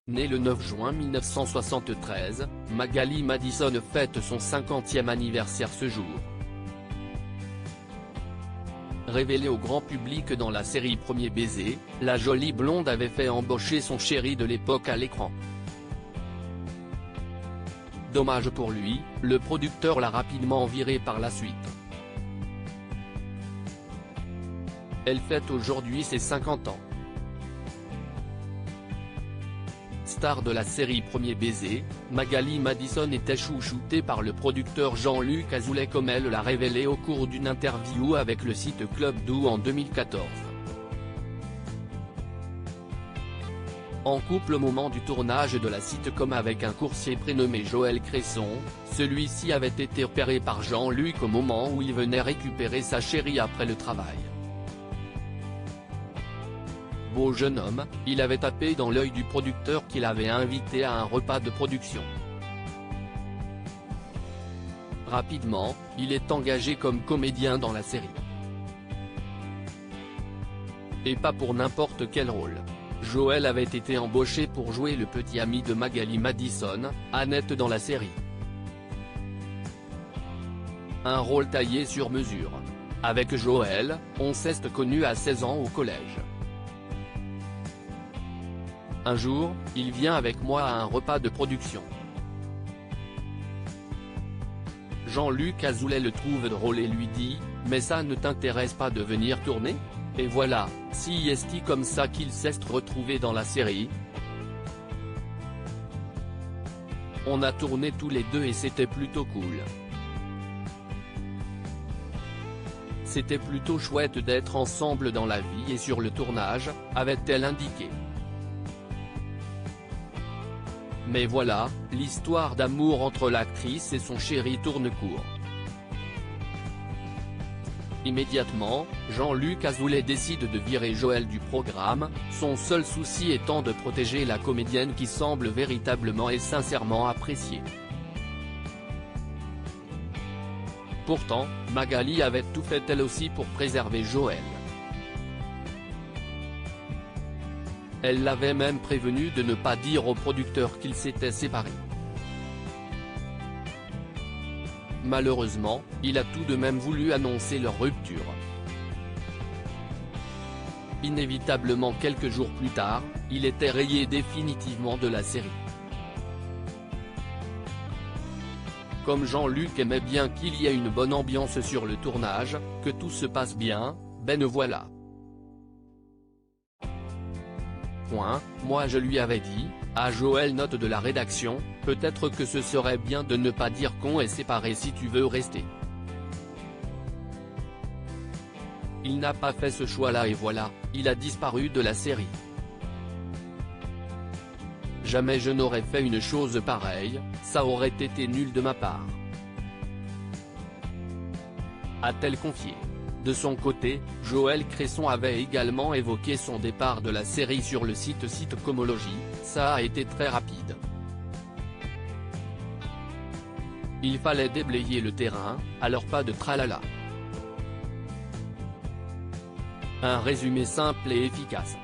Née le 9 juin 1973, Magali Madison fête son 50e anniversaire ce jour. Révélée au grand public dans la série Premier baiser, la jolie blonde avait fait embaucher son chéri de l'époque à l'écran. Dommage pour lui, le producteur l'a rapidement virée par la suite. Elle fête aujourd'hui ses 50 ans. Star de la série Premier baiser, Magali Madison était chouchoutée par le producteur Jean-Luc Azoulay comme elle l'a révélé au cours d'une interview avec le site Club Dou en 2014. En couple au moment du tournage de la sitcom avec un coursier prénommé Joël Cresson, celui-ci avait été repéré par Jean-Luc au moment où il venait récupérer sa chérie après le travail. Beau jeune homme, il avait tapé dans l'œil du producteur qui l'avait invité à un repas de production. Rapidement, il est engagé comme comédien dans la série. Et pas pour n'importe quel rôle. Joël avait été embauché pour jouer le petit ami de Magali Madison, Annette dans la série. Un rôle taillé sur mesure. Avec Joël, on s'est connu à 16 ans au collège. Un jour, il vient avec moi à un repas de production. Jean-Luc Azoulay le trouve drôle et lui dit « Mais ça ne t'intéresse pas de venir tourner ?» Et voilà, si est comme ça qu'ils s'est retrouvés dans la série. On a tourné tous les deux et c'était plutôt cool. C'était plutôt chouette d'être ensemble dans la vie et sur le tournage, avait-elle indiqué. Mais voilà, l'histoire d'amour entre l'actrice et son chéri tourne court. Immédiatement, Jean-Luc Azoulay décide de virer Joël du programme, son seul souci étant de protéger la comédienne qui semble véritablement et sincèrement appréciée. Pourtant, Magali avait tout fait elle aussi pour préserver Joël. Elle l'avait même prévenu de ne pas dire au producteur qu'ils s'étaient séparés. Malheureusement, il a tout de même voulu annoncer leur rupture. Inévitablement quelques jours plus tard, il était rayé définitivement de la série. Comme Jean-Luc aimait bien qu'il y ait une bonne ambiance sur le tournage, que tout se passe bien, ben voilà. Moi je lui avais dit, à Joël note de la rédaction, peut-être que ce serait bien de ne pas dire qu'on est séparés si tu veux rester. Il n'a pas fait ce choix-là et voilà, il a disparu de la série. Jamais je n'aurais fait une chose pareille, ça aurait été nul de ma part. A-t-elle confié. De son côté, Joël Cresson avait également évoqué son départ de la série sur le site Sitcomology, ça a été très rapide. Il fallait déblayer le terrain, alors pas de tralala. Un résumé simple et efficace.